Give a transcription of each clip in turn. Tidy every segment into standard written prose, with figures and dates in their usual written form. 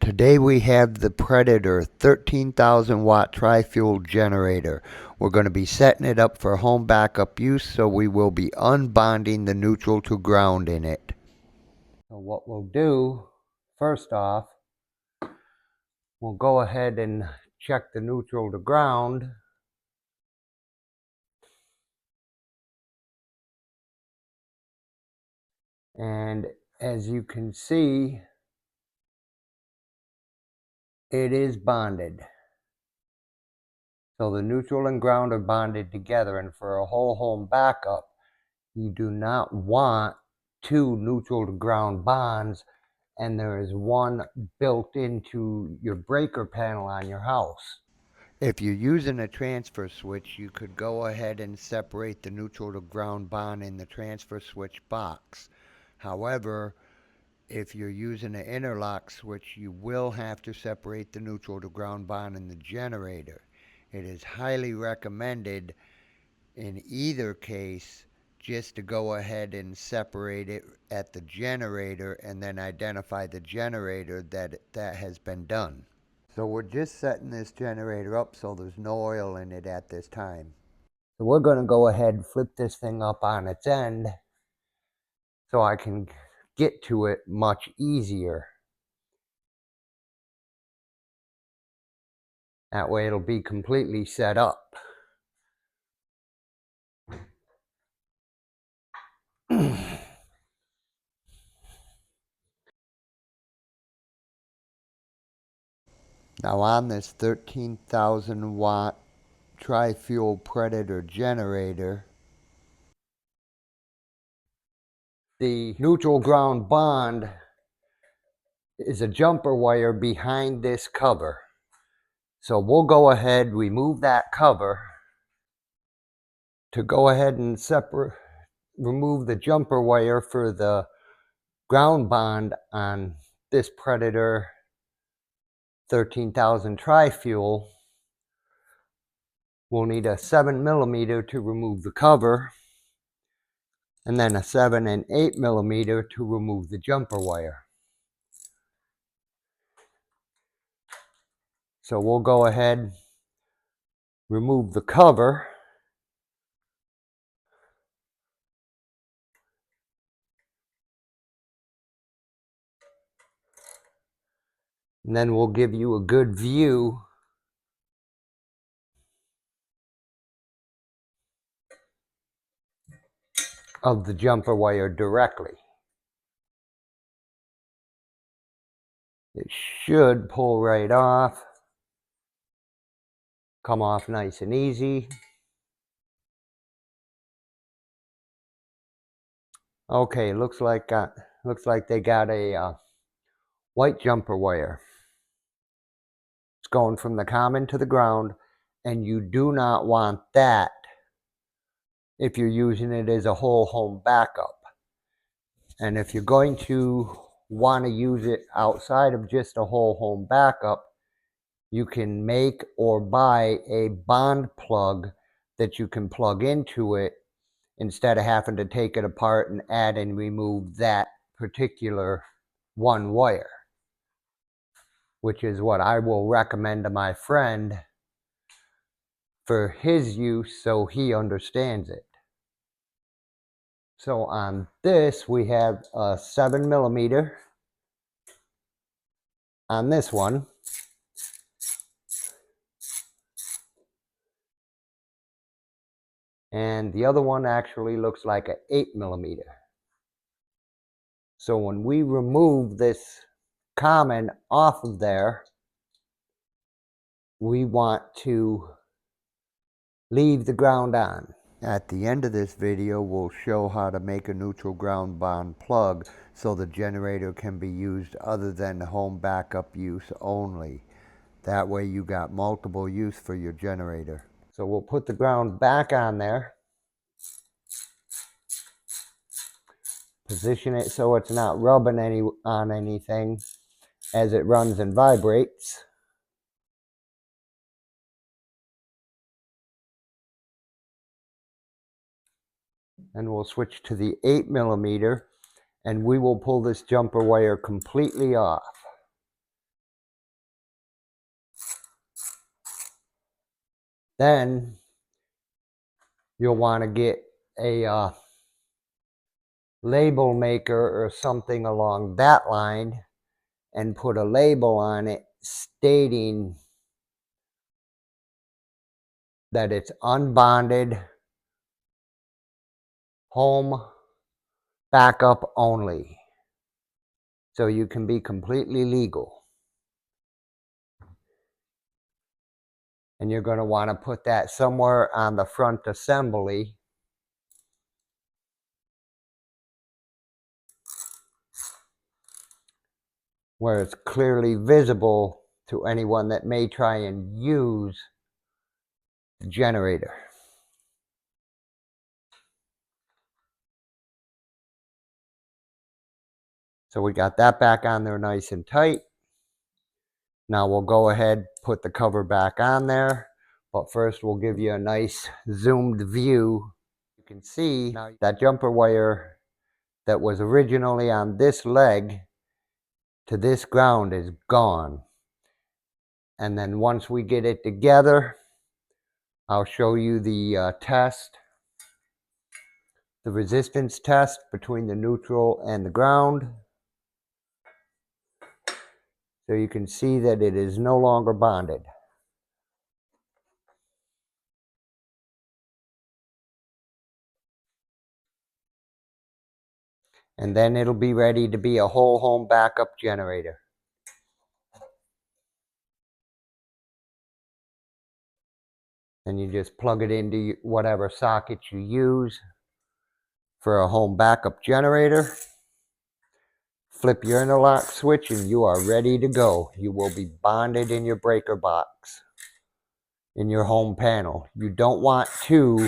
Today we have the Predator 13,000 watt tri-fuel generator. We're going to be setting it up for home backup use, so we will be unbonding the neutral to ground in it. So what we'll do, first off, we'll go ahead and check the neutral to ground. And as you can see, it is bonded. So the neutral and ground are bonded together, and for a whole home backup, you do not want two neutral to ground bonds, and there is one built into your breaker panel on your house. If you're using a transfer switch, you could go ahead and separate the neutral to ground bond in the transfer switch box. However, if you're using an interlock switch, you will have to separate the neutral to ground bond in the generator. It is highly recommended in either case just to go ahead and separate it at the generator and then identify the generator that has been done. So we're just setting this generator up so there's no oil in it at this time. So we're going to go ahead and flip this thing up on its end so I can get to it much easier. That way it'll be completely set up. Now on this 13,000 watt tri-fuel Predator generator, the neutral ground bond is a jumper wire behind this cover. So we'll go ahead, remove that cover to go ahead and remove the jumper wire for the ground bond on this Predator 13,000 tri-fuel. We'll need a 7mm to remove the cover, and then a 7 and 8mm to remove the jumper wire. So we'll go ahead, remove the cover, and then we'll give you a good view of the jumper wire directly. It should pull right off, come off nice and easy. Okay, looks like they got a white jumper wire. It's going from the common to the ground, and you do not want that if you're using it as a whole home backup. And if you're going to want to use it outside of just a whole home backup, you can make or buy a bond plug that you can plug into it instead of having to take it apart and add and remove that particular one wire, which is what I will recommend to my friend for his use so he understands it. So on this, we have a 7mm on this one. And the other one actually looks like an 8mm. So when we remove this common off of there, we want to leave the ground on. At the end of this video, we'll show how to make a neutral ground bond plug so the generator can be used other than home backup use only. That way you got multiple use for your generator. So we'll put the ground back on there. Position it so it's not rubbing on anything as it runs and vibrates. And we'll switch to the 8mm, and we will pull this jumper wire completely off. Then you'll want to get a label maker or something along that line and put a label on it stating that it's unbonded, home backup only, so you can be completely legal. And you're going to want to put that somewhere on the front assembly where it's clearly visible to anyone that may try and use the generator. So we got that back on there nice and tight. Now we'll go ahead, put the cover back on there, but first we'll give you a nice zoomed view. You can see now that jumper wire that was originally on this leg to this ground is gone. And then once we get it together, I'll show you the test, the resistance test between the neutral and the ground. So you can see that it is no longer bonded. And then it'll be ready to be a whole home backup generator. And you just plug it into whatever socket you use for a home backup generator. Flip your interlock switch and you are ready to go. You will be bonded in your breaker box, in your home panel. You don't want two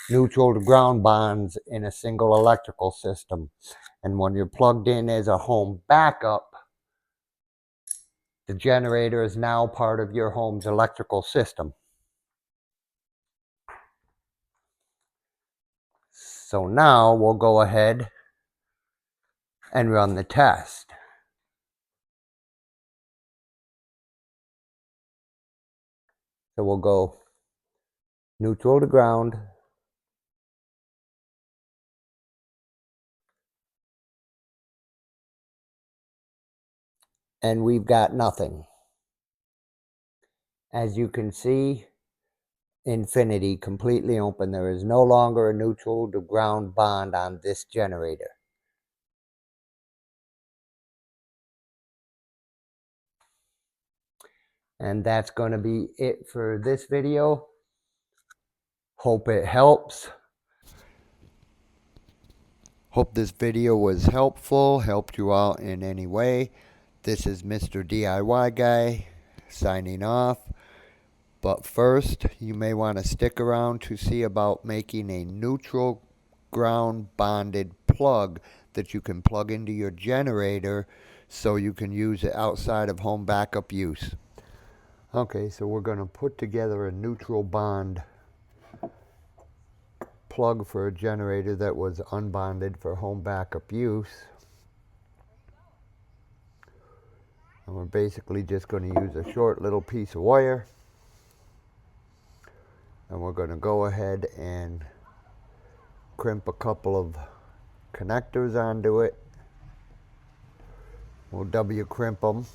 neutral to ground bonds in a single electrical system. And when you're plugged in as a home backup, the generator is now part of your home's electrical system. So now we'll go ahead and run the test. So we'll go neutral to ground, and we've got nothing. As you can see, infinity, completely open. There is no longer a neutral to ground bond on this generator. And that's going to be it for this video. Hope it helps. Hope this video was helpful, helped you out in any way. This is Mr. DIY Guy signing off. But first, you may want to stick around to see about making a neutral ground bonded plug that you can plug into your generator so you can use it outside of home backup use. Okay, so we're going to put together a neutral bond plug for a generator that was unbonded for home backup use. And we're basically just going to use a short little piece of wire. And we're going to go ahead and crimp a couple of connectors onto it. We'll W crimp them.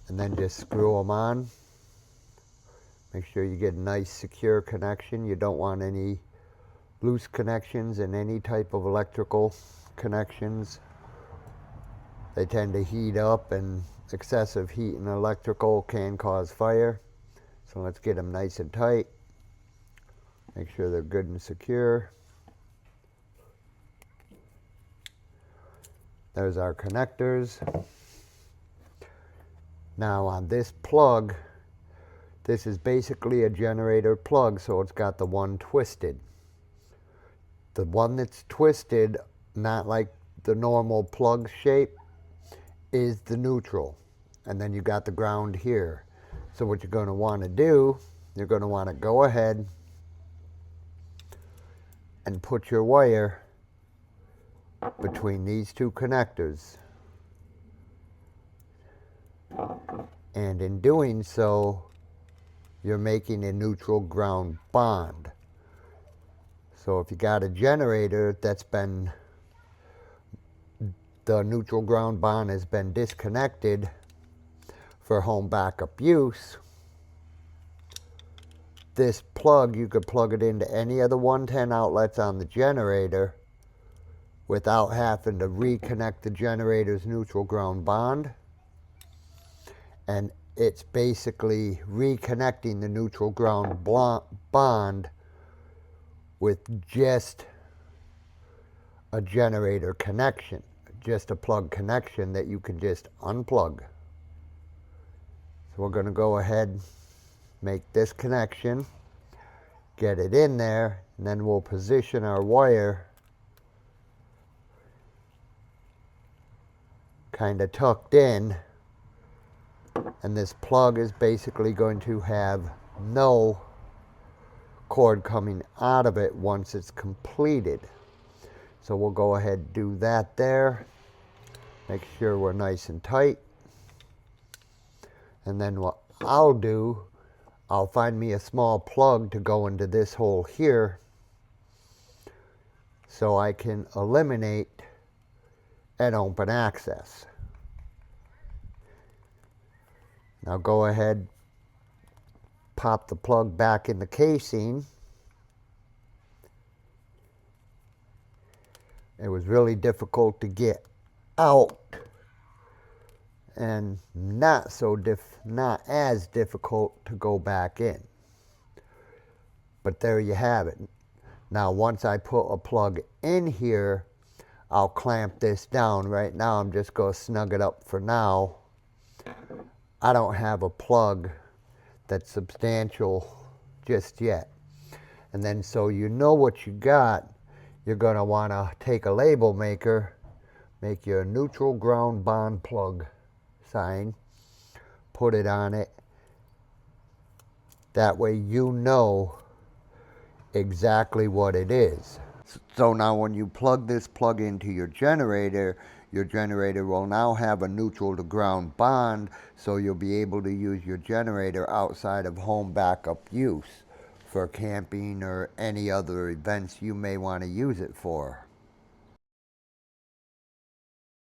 And then just screw them on. Make sure you get a nice secure connection. You don't want any loose connections in any type of electrical connections. They tend to heat up, and excessive heat in electrical can cause fire. So let's get them nice and tight. Make sure they're good and secure. There's our connectors. Now on this plug, this is basically a generator plug, so it's got the one twisted. The one that's twisted, not like the normal plug shape, is the neutral. And then you got the ground here. So what you're going to want to do, you're going to want to go ahead and put your wire between these two connectors. And in doing so, you're making a neutral ground bond. So if you got a generator that's been, the neutral ground bond has been disconnected for home backup use, this plug, you could plug it into any of the 110 outlets on the generator without having to reconnect the generator's neutral ground bond. And it's basically reconnecting the neutral ground bond with just a generator connection, just a plug connection that you can just unplug. So we're going to go ahead, make this connection, get it in there, and then we'll position our wire kind of tucked in, and this plug is basically going to have no cord coming out of it once it's completed. So we'll go ahead and do that there. Make sure we're nice and tight. And then what I'll do, I'll find me a small plug to go into this hole here so I can eliminate an open access. Now go ahead, pop the plug back in the casing. It was really difficult to get out, and not as difficult to go back in. But there you have it. Now once I put a plug in here, I'll clamp this down. Right now I'm just going to snug it up for now. I don't have a plug that's substantial just yet. And then so you know what you got, you're going to want to take a label maker, make your neutral ground bond plug sign, put it on it. That way you know exactly what it is. So now when you plug this plug into your generator will now have a neutral to ground bond, so you'll be able to use your generator outside of home backup use for camping or any other events you may want to use it for.